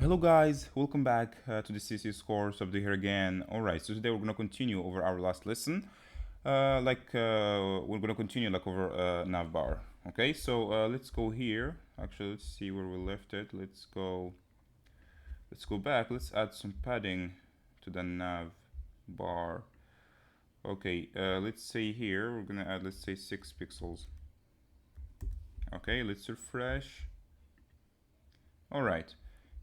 Hello guys, welcome back to the CSS course of the here again. Alright, so today we're gonna continue over our last lesson. We're gonna continue like over navbar. Okay, so let's go here. Actually, let's see where we left it. Let's go back. Let's add some padding to the nav bar. Okay, let's say here we're gonna add, let's say, 6 pixels. Okay, let's refresh. Alright,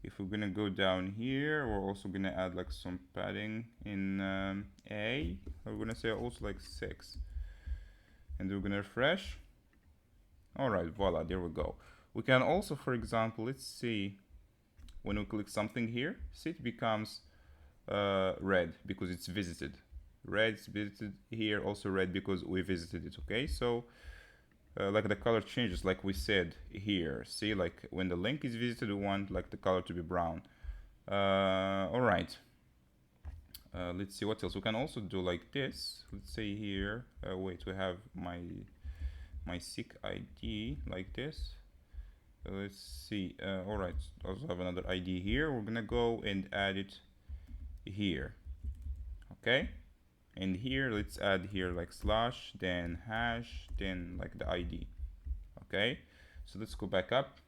if we're gonna go down here, we're also gonna add like some padding in A. We're gonna say also like 6, and we're gonna refresh. Alright, voila, there we go. We can also, for example, let's see, when we click something here, see it becomes red because it's visited. Red is visited here, also red because we visited it. Okay, so like the color changes, like we said here. See, like when the link is visited, we want like the color to be brown. All right. Let's see what else we can also do like this. Let's say here. Wait, we have my seek ID like this. Let's see. All right. Also have another ID here. We're gonna go and add it here. Okay. And here, let's add here like slash, then hash, then like the ID. Okay, so let's go back up,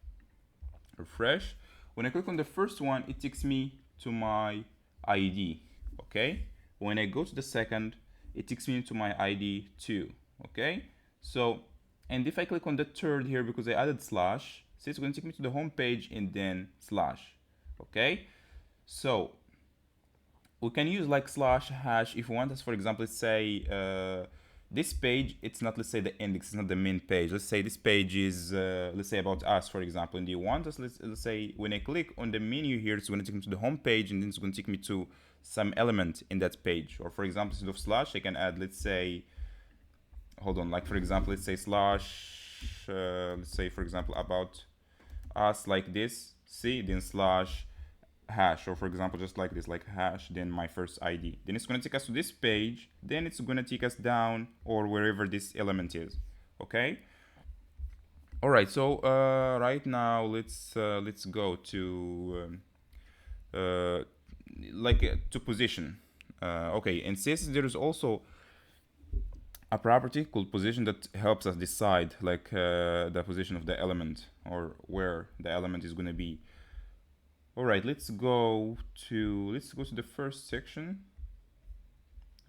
refresh. When I click on the first one, it takes me to my ID. Okay, when I go to the second, it takes me to my ID too. Okay, so, and if I click on the third here, because I added slash, see, it's going to take me to the home page and then slash. Okay, so we can use like slash hash if we want us, for example, let's say this page, it's not, let's say, the index, it's not the main page. Let's say this page is let's say about us, for example, and you want us, let's say when I click on the menu here, it's going to take me to the home page, and then it's going to take me to some element in that page. Or for example, instead of slash, I can add, let's say, hold on, like for example, let's say slash let's say, for example, about us like this, see, then slash hash, or for example just like this, like hash, then my first ID, then it's going to take us to this page, then it's going to take us down or wherever this element is. Okay, all right, so right now let's go to to position. Okay, in CSS there is also a property called position that helps us decide like the position of the element or where the element is going to be. All right, let's go to the first section.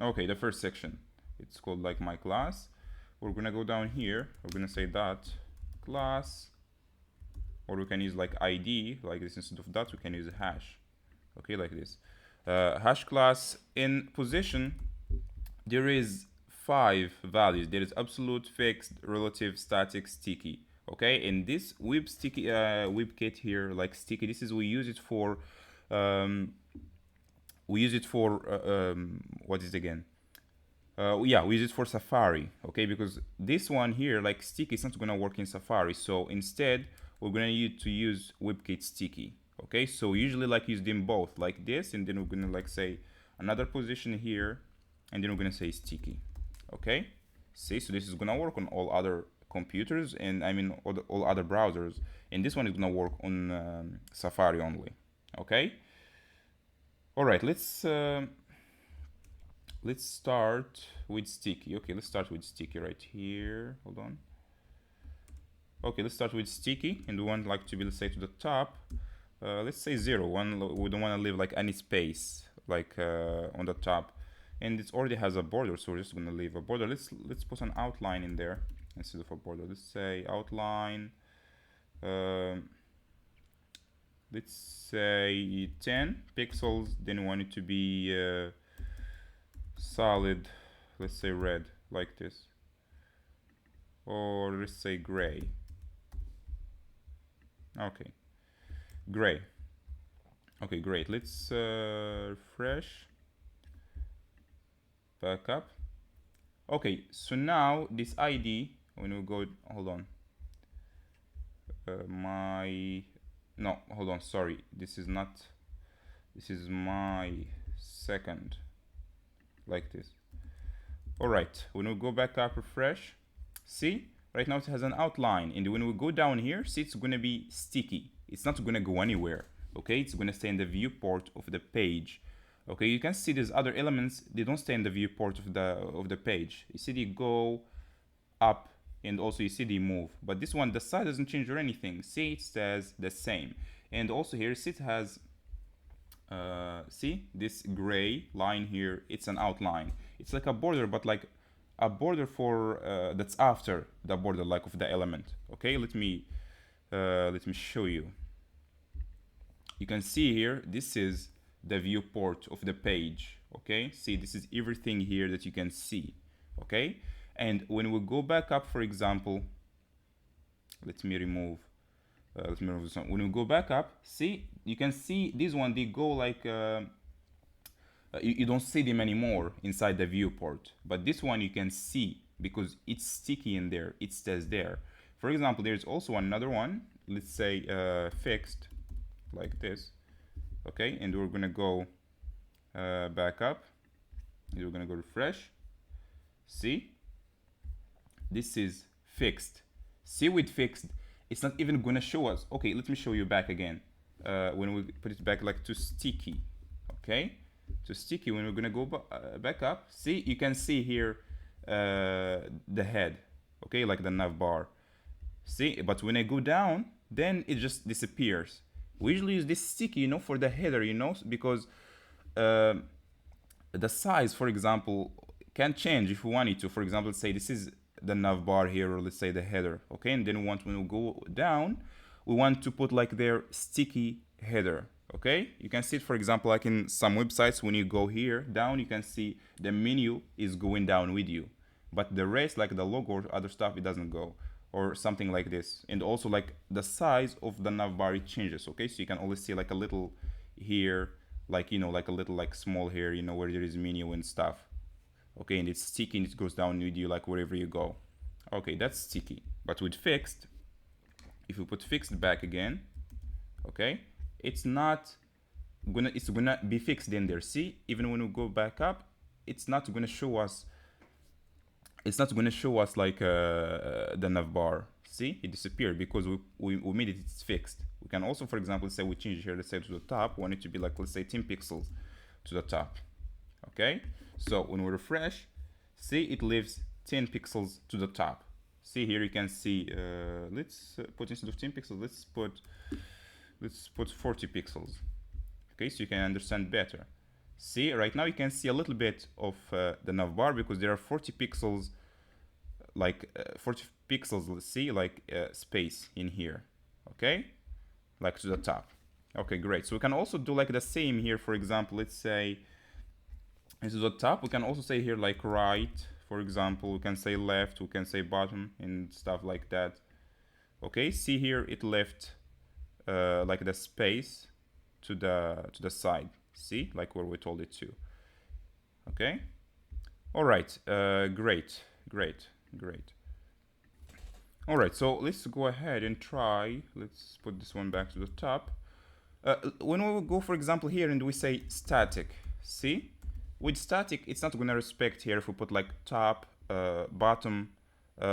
Okay, the first section, it's called like my class. We're gonna go down here, we're gonna say dot class, or we can use like ID like this. Instead of that, we can use a hash. Okay, like this. Hash class. In position, there is 5 values. There is absolute, fixed, relative, static, sticky. Okay, and this WebKit here, like sticky, this is, we use it for what is it again? Yeah, we use it for Safari. Okay, because this one here, like sticky, is not gonna work in Safari. So instead, we're gonna use WebKit sticky. Okay, so we usually like use them both like this, and then we're gonna like say another position here, and then we're gonna say sticky. Okay, see, so this is gonna work on all other computers, and I mean all other browsers, and this one is gonna work on Safari only. Okay, all right, let's start with sticky. Okay, let's start with sticky right here. Hold on. Okay, let's start with sticky, and we want like to be, let's say, to the top. Let's say 0. We don't want to leave like any space like on the top, and it already has a border, so we're just gonna leave a border. Let's put an outline in there instead of a border. Let's say outline. Let's say 10 pixels. Then we want it to be solid. Let's say red like this, or let's say gray. Okay, gray. Okay, great. Let's refresh. Back up. Okay, so now this ID, when we go, hold on, no, hold on, sorry, this is my second, like this. All right, when we go back up, refresh, see, right now it has an outline, and when we go down here, see, it's gonna be sticky. It's not gonna go anywhere. Okay, it's gonna stay in the viewport of the page. Okay, you can see these other elements, they don't stay in the viewport of the page. You see they go up, and also you see they move, but this one, the size doesn't change or anything. See, it stays the same. And also here, see, it has see this gray line here, it's an outline. It's like a border, but like a border for that's after the border, like of the element. Okay, let me show you. You can see here, this is the viewport of the page. Okay, see, this is everything here that you can see. Okay, and when we go back up, for example, let me remove this one. When we go back up, see, you can see this one, they go like you don't see them anymore inside the viewport, but this one you can see because it's sticky in there, it stays there. For example, there's also another one, let's say fixed, like this. Okay, and we're gonna go back up, and we're gonna go refresh. See, this is fixed. See, with fixed, it's not even gonna show us. Okay, let me show you back again. When we put it back like to sticky, okay, to sticky, when we're gonna go back up, see, you can see here the head, okay, like the nav bar. See, but when I go down, then it just disappears. We usually use this sticky, you know, for the header, you know, because the size, for example, can change if we want it to. For example, let's say this is the nav bar here, or let's say the header, okay, and then when we go down, we want to put like their sticky header. Okay, you can see it, for example, like in some websites, when you go here down, you can see the menu is going down with you, but the rest, like the logo or other stuff, it doesn't go, or something like this. And also like the size of the nav bar, it changes. Okay, so you can always see like a little here, like, you know, like a little like small here, you know, where there is menu and stuff. Okay, and it's sticky and it goes down with you like wherever you go. Okay, that's sticky. But with fixed, if you put fixed back again, okay, it's gonna be fixed in there. See, even when we go back up, it's not gonna show us like the nav bar. See, it disappeared because we made it, it's fixed. We can also, for example, say we change here, let's say to the top, we want it to be like, let's say 10 pixels to the top. Okay, so when we refresh, see, it leaves 10 pixels to the top. See, here you can see, let's put, instead of 10 pixels, let's put 40 pixels. Okay, so you can understand better. See, right now you can see a little bit of the nav bar because there are 40 pixels, like 40 pixels, let's see, like space in here. Okay, like to the top. Okay, great. So we can also do like the same here. For example, let's say instead of the top, we can also say here like right. For example, we can say left, we can say bottom, and stuff like that. Okay, see here, it left like the space to the side. See, like where we told it to. Okay, all right, great. All right, so let's go ahead and try. Let's put this one back to the top. When we go, for example, here and we say static, see, with static, it's not gonna respect here if we put like top, bottom,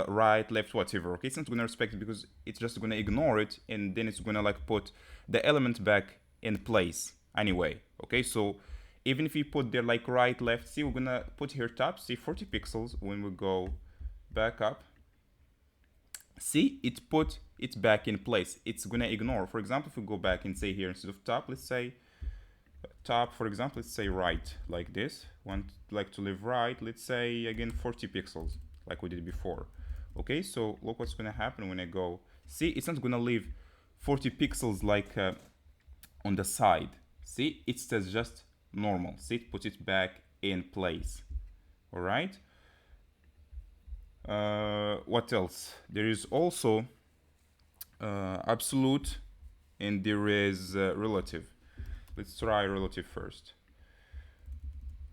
right, left, whatever. Okay, it's not gonna respect it because it's just gonna ignore it, and then it's gonna like put the element back in place anyway. Okay, so even if you put there like right, left, see, we're gonna put here top, see, 40 pixels. When we go back up, see, it put it back in place. It's gonna ignore. For example, if we go back and say here, instead of top, let's say top, for example, let's say right, like this. Want like to leave right, let's say again 40 pixels, like we did before. Okay, so look what's gonna happen when I go. See, it's not gonna leave 40 pixels like on the side. See, it says just normal. See, it puts it back in place. All right. What else? There is also absolute, and there is relative. Let's try relative first.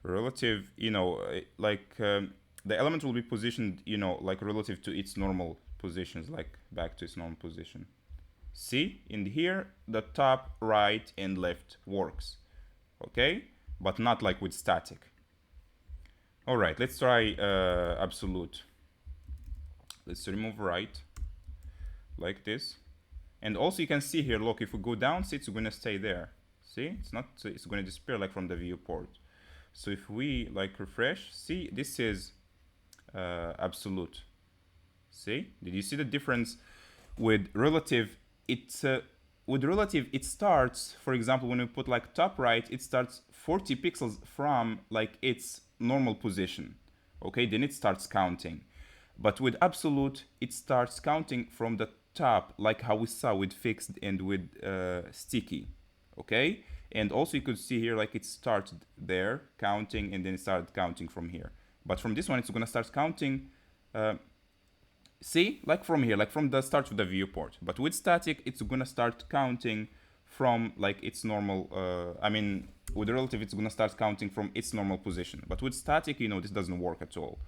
Relative, you know, like the element will be positioned, you know, like relative to its normal positions, like back to its normal position. See, in here, the top, right, and left works. Okay, but not like with static. All right, let's try absolute. Let's remove right, like this. And also you can see here, look, if we go down, see, it's gonna stay there. See, it's gonna disappear like from the viewport. So if we like refresh, see, this is absolute. See, did you see the difference? With relative, it starts, for example, when we put like top right, it starts 40 pixels from like its normal position. Okay, then it starts counting. But with absolute, it starts counting from the top, like how we saw with fixed and with sticky. Okay, and also you could see here like it started there counting and then it started counting from here. But from this one, it's gonna start counting. See, like from here, like from the start of the viewport. But with static, it's gonna start counting from like its normal, with relative, it's gonna start counting from its normal position. But with static, you know, this doesn't work at all.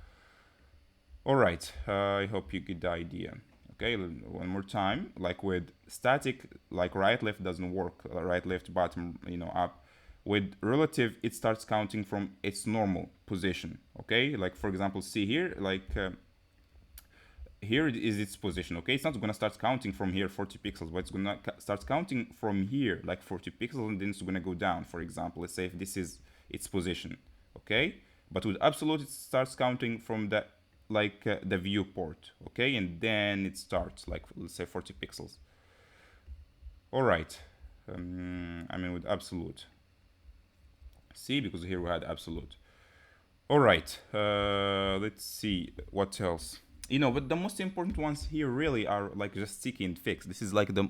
All right, I hope you get the idea. Okay, one more time, like with static, like right, left doesn't work, right, left, bottom, you know, up. With relative, it starts counting from its normal position, okay? Like for example, see here, like, here is its position, okay? It's not gonna start counting from here 40 pixels, but it's gonna start counting from here like 40 pixels, and then it's gonna go down, for example. Let's say if this is its position, okay? But with absolute, it starts counting from the the viewport, okay? And then it starts like, let's say 40 pixels. All right, with absolute. See, because here we had absolute. All right, let's see what else. You know, but the most important ones here really are like just sticky and fixed. This is like the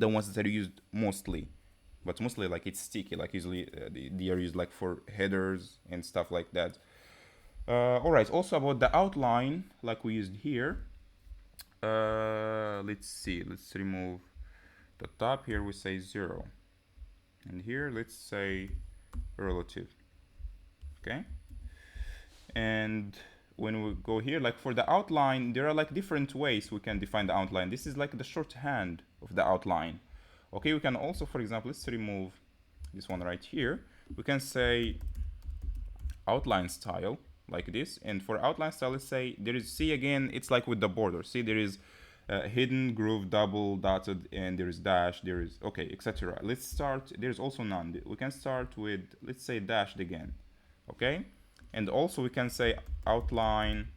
ones that are used mostly, but mostly like it's sticky. Like usually they are used like for headers and stuff like that. All right. Also about the outline, like we used here. Let's see. Let's remove the top here. We say 0, and here let's say relative. Okay, and when we go here, like for the outline, there are like different ways we can define the outline. This is like the shorthand of the outline. Okay, we can also, for example, let's remove this one right here. We can say outline style like this, and for outline style, let's say there is, see again, it's like with the border. See, there is hidden, groove, double, dotted, and there is dash, there is, okay, etc. Let's start, there's also none. We can start with, let's say dashed again, okay? And also we can say outline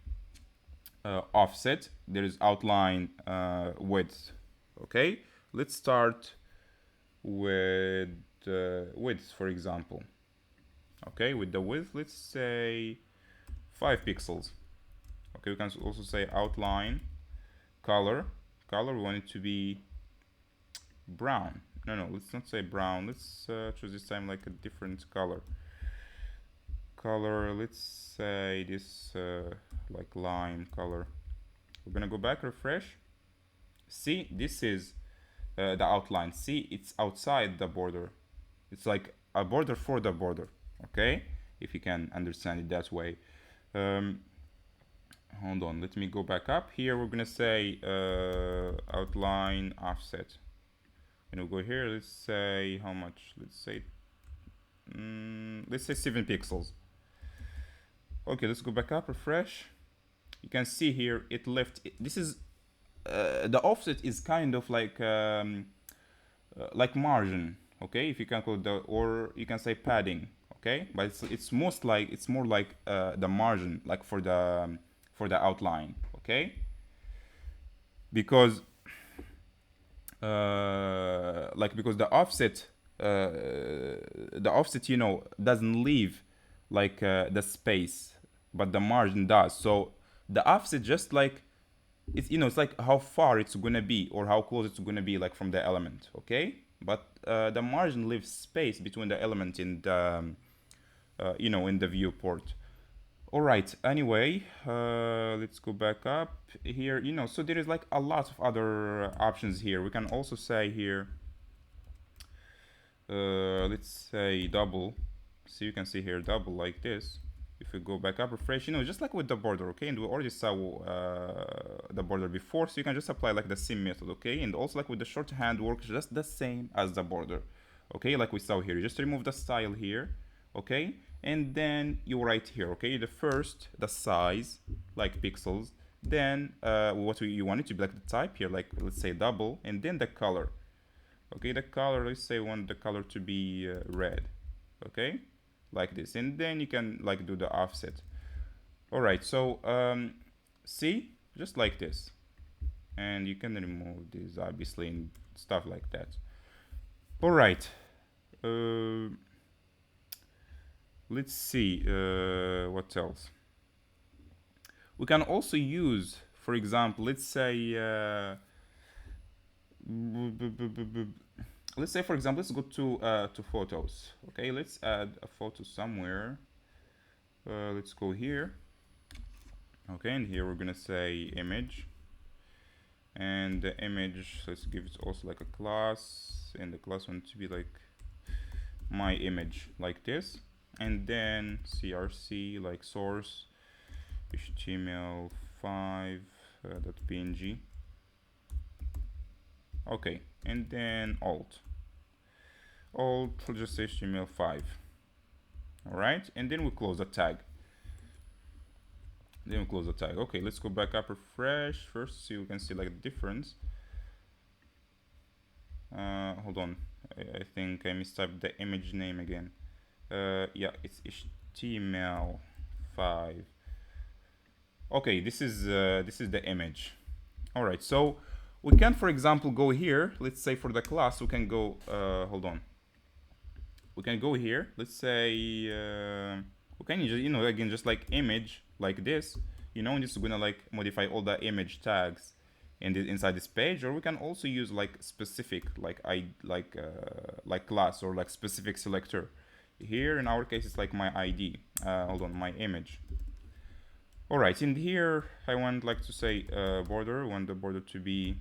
offset. There is outline width. Okay, let's start with width, for example. Okay, with the width, let's say 5 pixels. Okay, we can also say outline color. Color, we want it to be brown. No, let's not say brown. Let's choose this time like a different color. Color, let's say this like lime color. We're gonna go back, refresh. See, this is the outline. See, it's outside the border. It's like a border for the border, okay? If you can understand it that way. Hold on, let me go back up. Here we're gonna say outline offset. And we'll go here, let's say how much? Let's say 7 pixels. Okay, let's go back up, refresh. You can see here it left. This is the offset is kind of like margin. Okay, if you can call it or you can say padding. Okay, but it's more like the margin, like for the outline. Okay, because because the offset you know doesn't leave like the space, but the margin does. So the offset just like it's, you know, it's like how far it's gonna be or how close it's gonna be like from the element. Okay, but the margin leaves space between the element and you know, in the viewport. All right, anyway, let's go back up here. You know, so there is like a lot of other options here. We can also say here let's say double. So you can see here double like this. If we go back up, refresh, you know, just like with the border. Okay, and we already saw the border before, so you can just apply like the same method. Okay, and also like with the shorthand works just the same as the border. Okay, like we saw here, you just remove the style here. Okay, and then you write here, okay, the size like pixels, then what you want it to be like the type here, like let's say double, and then the color. Okay, the color, let's say we want the color to be red. Okay, like this, and then you can like do the offset. All right, so see, just like this, and you can remove this obviously and stuff like that. All right, let's see what else. We can also use, for example, let's say for example, let's go to photos. Okay, let's add a photo somewhere. Let's go here. Okay, and here we're gonna say image, and the image, let's give it also like a class, and the class wants to be like my image, like this, and then crc like source html5 .png. Okay, and then alt just html5. All right, and then we close the tag. Okay, let's go back up, refresh first, so you can see like the difference. Hold on, I think I mistyped the image name again. Yeah, it's html5. Okay, this is the image. All right, so we can, for example, go here. Let's say for the class, we can go. Hold on. We can go here. Let's say we can just, again, just like image like this. And this is gonna like modify all the image tags inside this page, or we can also use like specific like class or like specific selector. Here in our case, it's like my ID. Hold on, my image. All right, in here I want like to say border. I want the border to be,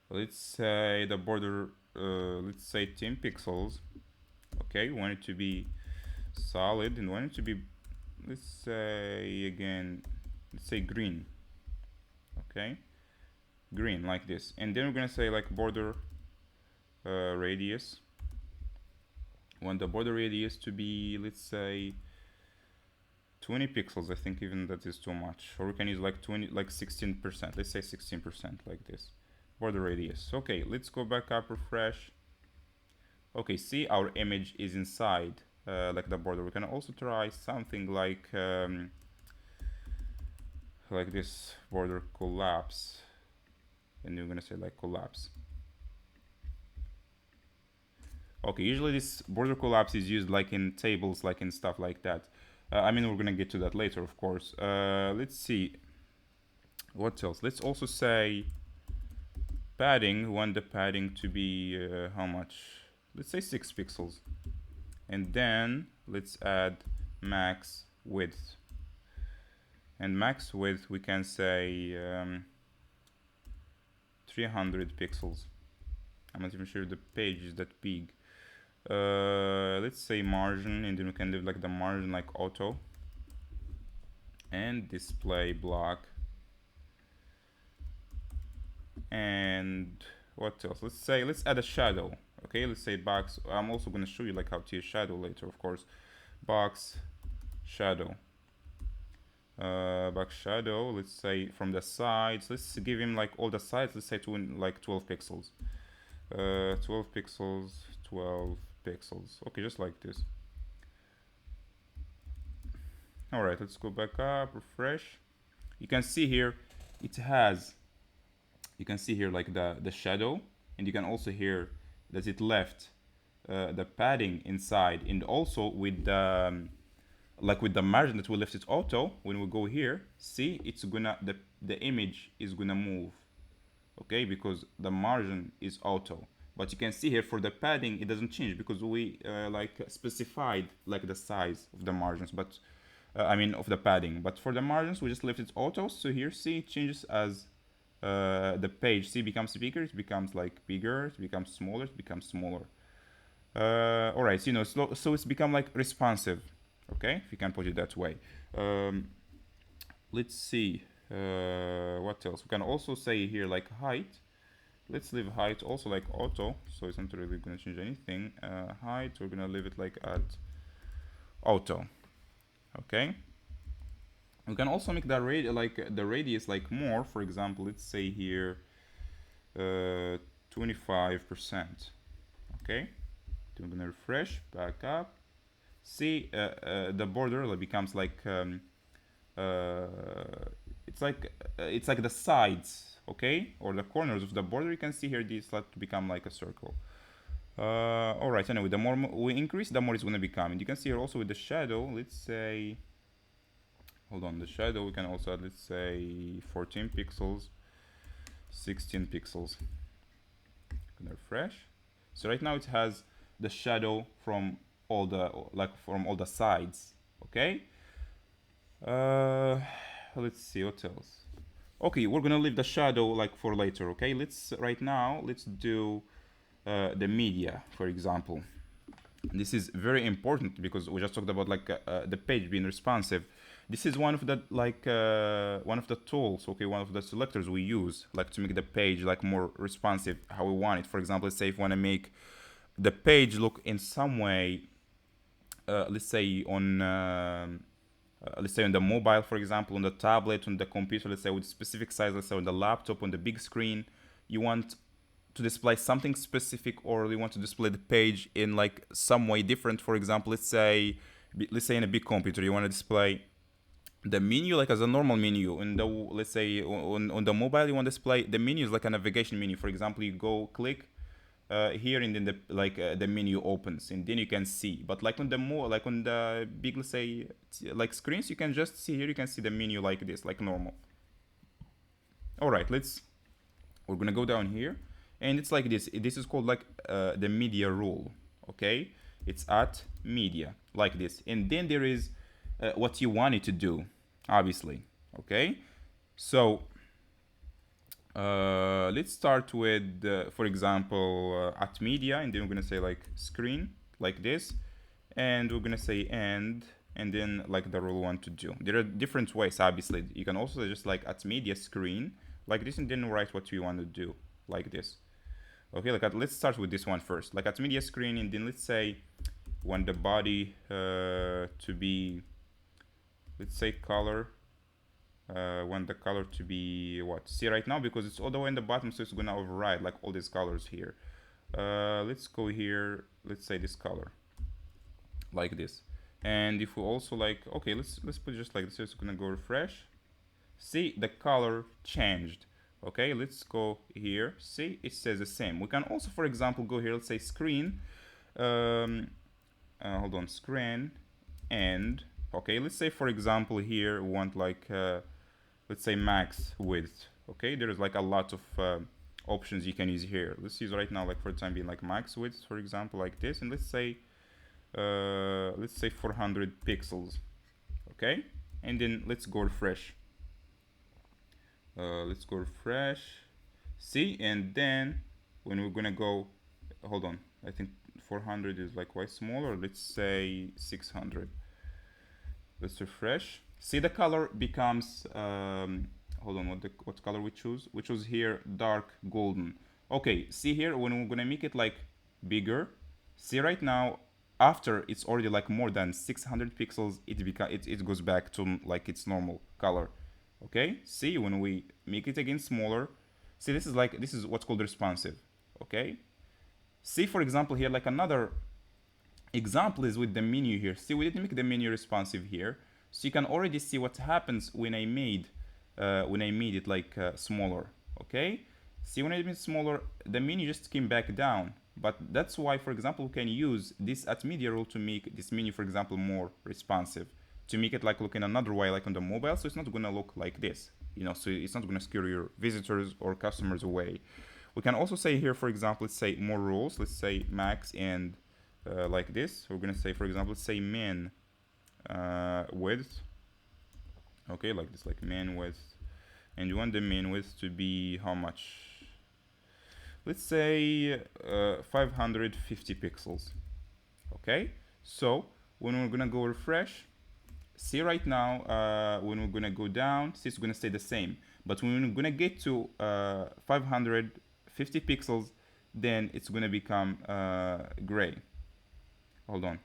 let's say the border, let's say 10 pixels. Okay, we want it to be solid, and want it to be, let's say again, let's say green. Okay, green like this, and then we're gonna say like border radius. We want the border radius to be, let's say 20 pixels. I think even that is too much, or we can use like 16%. Let's say 16% like this. Border radius. Okay, let's go back up, refresh. Okay, see, our image is inside like the border. We can also try something like this, border collapse, and you're gonna say like collapse. Okay, usually this border collapse is used like in tables, like in stuff like that. I mean, we're gonna get to that later, of course. Let's see what else. Let's also say padding. We want the padding to be how much? Let's say 6 pixels, and then let's add max width. And max width, we can say 300 pixels. I'm not even sure the page is that big. Let's say margin, and then we can leave like the margin like auto, and display block. And what else? Let's add a shadow. Okay, let's say box. I'm also going to show you like how to use shadow later, of course. Box shadow. Box shadow, let's say from the sides. Let's give him like all the sides. Let's say like 12 pixels. 12 pixels, 12 pixels. Okay, just like this. All right, let's go back up, refresh. You can see here it has, you can see here like the shadow, and you can also hear that it left the padding inside, and also with the like with the margin that we left it auto. When we go here, see, it's gonna, the image is gonna move, okay, because the margin is auto. But you can see here for the padding, it doesn't change because we like specified like the size of the margins, but I mean of the padding. But for the margins, we just left it auto. So here, see, it changes as the page, see, becomes bigger, it becomes like bigger, it becomes smaller, it becomes smaller. All right, so it's become like responsive, okay, if you can put it that way. Let's see what else. We can also say here like height. Let's leave height also like auto, so it's not really going to change anything. Height, we're going to leave it like at auto. Okay, We can also make the radius like more. For example, let's say here 25%. Okay, we're gonna refresh, back up. See, the border becomes like it's like the sides, okay, or the corners of the border. You can see here these start to become like a circle. All right. Anyway, the more we increase, the more it's gonna become. And you can see here also with the shadow. Let's say, hold on, the shadow we can also add, let's say 14 pixels, 16 pixels. Gonna refresh. So right now it has the shadow from all the from all the sides. Okay. Let's see what else. Okay, we're gonna leave the shadow like for later. Okay, let's do the media, for example. This is very important because we just talked about like the page being responsive. This is one of the one of the tools, okay, one of the selectors we use like to make the page like more responsive how we want it. For example, let's say if we want to make the page look in some way, let's say on the mobile, for example, on the tablet, on the computer, let's say with specific size, let's say on the laptop, on the big screen, you want to display something specific, or you want to display the page in like some way different. For example, let's say in a big computer you want to display the menu like as a normal menu. In the, let's say on the mobile you want to display the menu is like a navigation menu. For example, you go click here, and then the menu opens, and then you can see. But like on the big, let's say like screens, you can just see here, you can see the menu like this, like normal. All right, we're gonna go down here, and it's like this. This is called like the media rule. Okay, it's at media like this, and then there is what you want it to do, obviously. Okay, so let's start with, for example, at media, and then we're gonna say like screen like this, and we're gonna say and then like the rule we want to do. There are different ways, obviously. You can also just like at media screen like this, and then write what you want to do like this. Okay, let's start with this one first. Like at media screen, and then let's say want the body to be, let's say color. Want the color to be what? See right now, because it's all the way in the bottom, so it's gonna override like all these colors here. Let's go here. Let's say this color, like this. And if we also like, okay, let's put just like this. So it's gonna go refresh. See, the color changed. Okay, let's go here. See, it says the same. We can also, for example, go here. Let's say screen. Hold on, screen, and okay, let's say for example here we want like let's say max width. Okay, there is like a lot of options you can use here. Let's use right now like for the time being like max width, for example, like this, and let's say 400 pixels. Okay, and then let's go refresh. Let's go refresh. See, and then when we're gonna go, hold on, I think 400 is like quite smaller. Let's say 600. Let's refresh. See, the color becomes hold on, what color we choose? We choose here dark golden. Okay, see here when we're gonna make it like bigger. See right now, after it's already like more than 600 pixels, it goes back to like its normal color. Okay, see when we make it again smaller. See, this is what's called responsive. Okay, see for example here like another example is with the menu here. See, we didn't make the menu responsive here, so you can already see what happens when I made it like smaller. Okay, see, when I made it smaller, the menu just came back down. But that's why, for example, we can use this at media rule to make this menu, for example, more responsive, to make it like look in another way, like on the mobile, so it's not gonna look like this, you know, so it's not gonna scare your visitors or customers away. We can also say here, for example, let's say more rules. Let's say max and like this. We're gonna say, for example, let's say min width. Okay, like this, like min width, and you want the min width to be how much? Let's say 550 pixels. Okay, so when we're gonna go refresh, see right now when we're gonna go down, see, it's gonna stay the same. But when we're gonna get to 550 pixels, then it's gonna become gray. Hold on,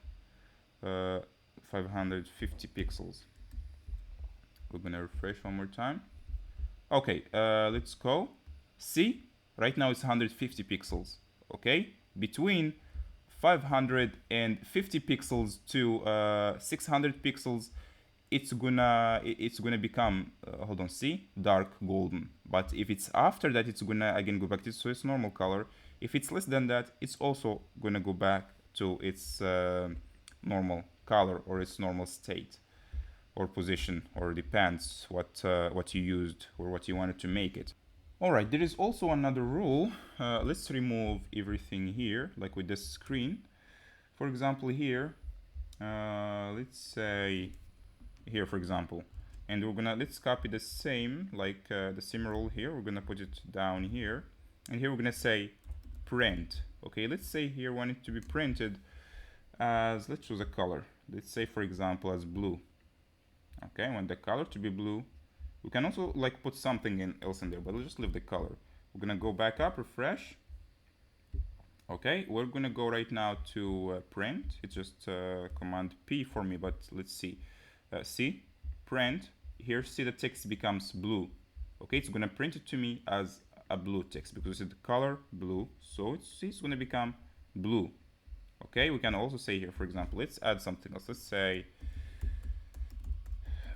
550 pixels. We're gonna refresh one more time. Okay, let's go. See, right now it's 150 pixels. Okay, between 550 pixels to 600 pixels, it's gonna become hold on, see, dark golden. But if it's after that, it's gonna again go back to its normal color. If it's less than that, it's also gonna go back to its normal color or its normal state or position, or depends what you used or what you wanted to make it. All right, there is also another rule. Let's remove everything here, like with this screen. For example, here, let's say here, for example, and let's copy the same, like the same rule here. We're gonna put it down here, and here we're gonna say print. Okay, let's say here we want it to be printed as, let's choose a color. Let's say, for example, as blue. Okay, I want the color to be blue. We can also like put something else in there, but we'll just leave the color. We're gonna go back up, refresh. Okay, we're gonna go right now to print. It's just Command P for me, but let's see. See, print. Here, see the text becomes blue. Okay, it's gonna print it to me as a blue text because it's the color blue, so it's gonna become blue. Okay, we can also say here, for example, let's add something else. Let's say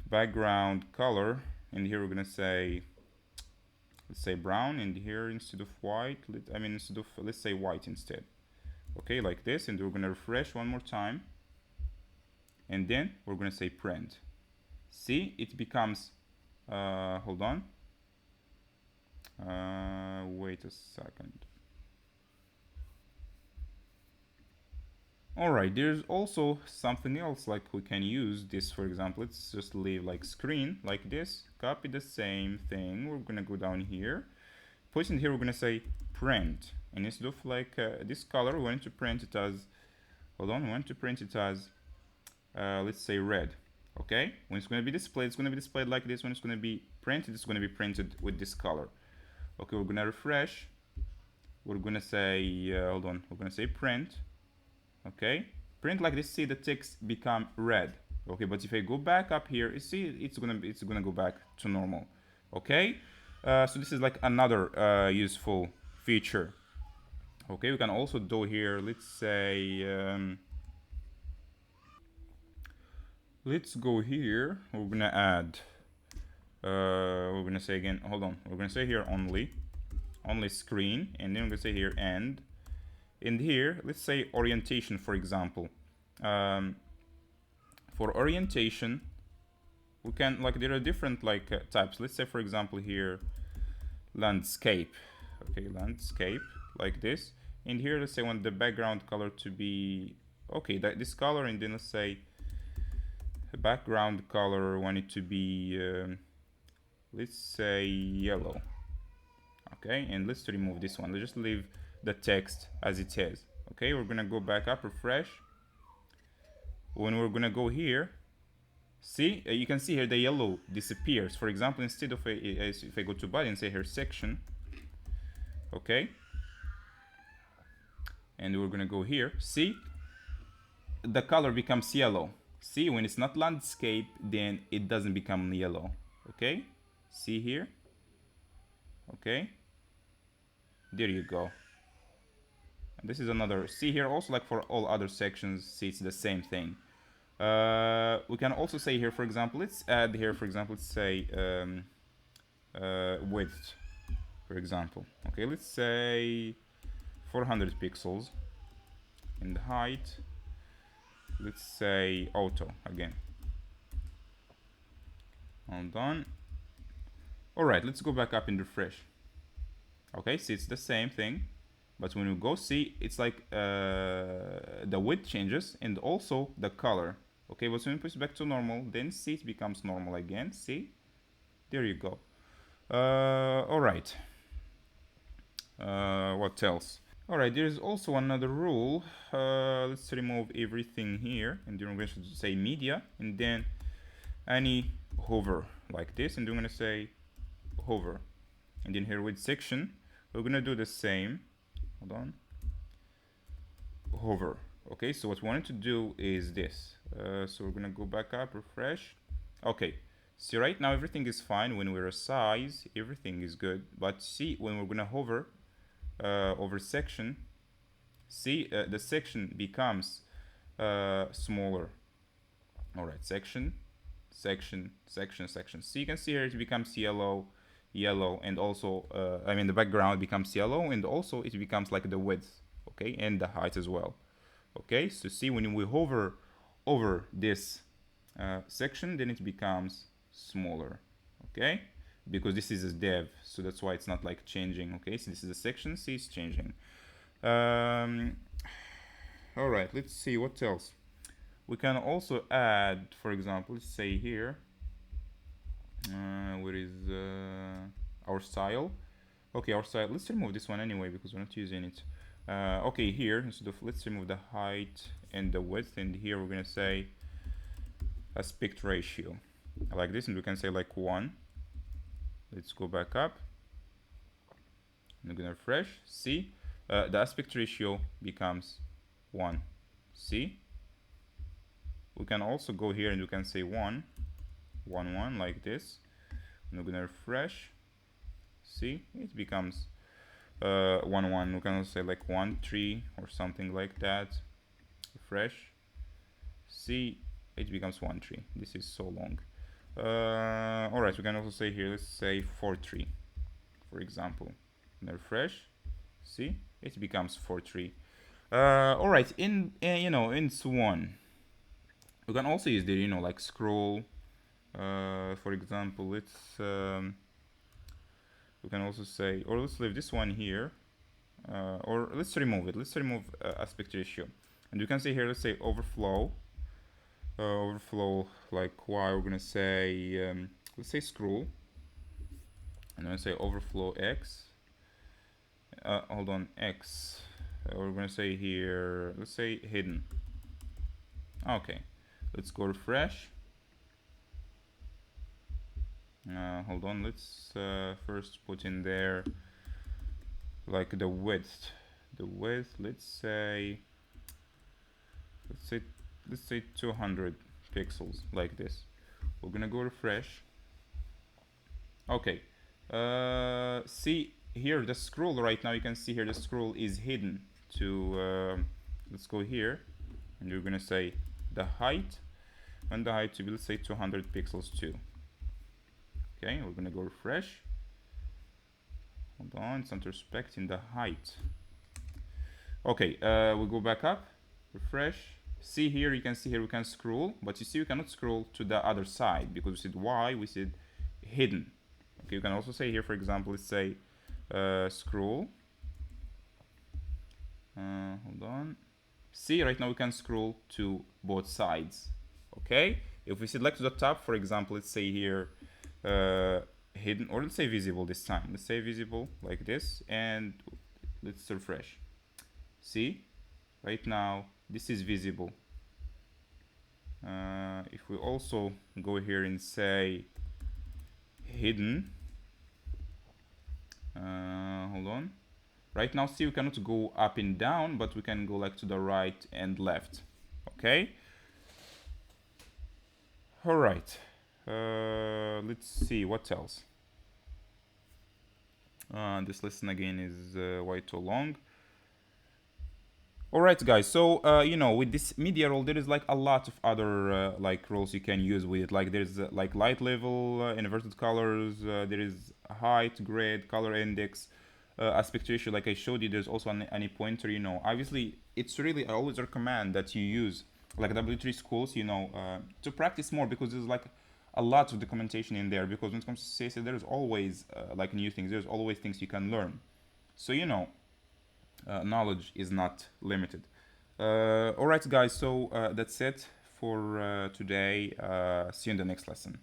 background color, and here we're gonna say, let's say brown, and here instead of white, let's say white instead. Okay, like this, and we're gonna refresh one more time, and then we're gonna say print. See, it becomes hold on, wait a second. All right, there's also something else, like we can use this. For example, let's just leave like screen like this, copy the same thing. We're gonna go down here, put in here, we're gonna say print, and instead of like this color, we want to print it as, hold on, we want to print it as let's say red. Okay, when it's going to be displayed, it's going to be displayed like this. When it's going to be printed, it's going to be printed with this color. Okay, we're going to refresh. We're going to say hold on, we're going to say print. Okay, print like this. See the text become red. Okay, but if I go back up here, you see it's gonna go back to normal. Okay, so this is like another useful feature. Okay, we can also do here, let's say let's go here, we're gonna add we're gonna say again, hold on, we're gonna say here only screen, and then we're gonna say here end. And here, let's say orientation, for example. For orientation, we can, like, there are different like types. Let's say, for example, here landscape. Okay, landscape like this. And here, let's say, I want the background color to be okay, this color, and then let's say the background color, I want it to be let's say yellow. Okay, and let's remove this one. Let's just leave the text as it is. Okay, we're gonna go back up, refresh. When we're gonna go here, see, you can see here the yellow disappears. For example, instead of if I go to body and say here section, okay, and we're gonna go here, see, the color becomes yellow. See, when it's not landscape, then it doesn't become yellow. Okay, see here, okay, there you go. And this is another, see here also, like for all other sections, see, it's the same thing. We can also say here, for example, let's add here, for example, let's say width, for example. Okay, let's say 400 pixels. And the height, let's say auto again. Hold on. All right, let's go back up and refresh. Okay, see, it's the same thing. But when you go, see, it's like the width changes and also the color. Okay, but when you push back to normal, then see, it becomes normal again. See, there you go. All right. What else? All right, there is also another rule. Let's remove everything here, and then we're going to say media, and then any hover like this, and then we're going to say hover, and then here with section, we're going to do the same. Hold on, hover. Okay, so what we wanted to do is this. So we're gonna go back up, refresh. Okay, See, right now everything is fine. When we resize, everything is good. But see, when we're gonna hover over section, see, the section becomes smaller. All right, section, section, section, section. So you can see here it becomes yellow, yellow, and also I mean the background becomes yellow, and also it becomes like the width, okay, and the height as well. Okay, so see, when we hover over this section, then it becomes smaller, okay, because this is a div, so that's why it's not like changing. Okay, so this is a section, see, it's changing. All right, let's see what else. We can also add, for example, let's say here, where is our style? Okay, our style, let's remove this one anyway because we're not using it. Okay, here, instead of, let's remove the height and the width, and here we're gonna say aspect ratio, like this, and we can say like 1. Let's go back up. I'm gonna refresh. See, the aspect ratio becomes 1. See, we can also go here and we can say 1, 1, 1, like this. And we're gonna refresh. See, it becomes 1, 1. We can also say like 1, 3 or something like that. Refresh. See, it becomes 1, 3. This is so long. All right, we can also say here, let's say 4, 3, for example. And refresh. See, it becomes 4, 3. All right, in you know, in Swan, we can also use the, you know, like scroll. For example, let's we can also say, or let's leave this one here, or let's remove it. Let's remove aspect ratio, and we can say here, let's say overflow. Overflow, like Y, we're gonna say let's say scroll, and then say Overflow-X. Hold on, X. We're gonna say here, let's say hidden. Okay, let's go refresh. Hold on, let's first put in there like the width. The width, let's say 200 pixels, like this. We're gonna go refresh. Okay, see here the scroll right now, you can see here the scroll is hidden to let's go here, and you're gonna say the height, and the height to be, let's say 200 pixels too. Okay, we're gonna go refresh. Hold on, it's introspecting the height. Okay, we go back up, refresh. See here, you can see here we can scroll, but you see we cannot scroll to the other side because we said Y, we said hidden. Okay, you can also say here, for example, let's say scroll. Hold on. See, right now we can scroll to both sides. Okay, if we select to the top, for example, let's say here hidden, or let's say visible this time. Let's say visible like this, and let's refresh. See, right now this is visible. If we also go here and say hidden, hold on. Right now, see, we cannot go up and down, but we can go like to the right and left. Okay. All right. Let's see what else. This lesson again is way too long. All right, guys. So you know, with this media role, there is like a lot of other like roles you can use with it. Like there's like light level, inverted colors. There is height, grid, color index, aspect ratio. Like I showed you, there's also any pointer. You know, obviously, it's really, I always recommend that you use like W3 schools. You know, to practice more, because there's like a lot of documentation in there. Because when it comes to CSS, there's always like new things. There's always things you can learn. So you know. Knowledge is not limited. All right, guys, so that's it for today. See you in the next lesson.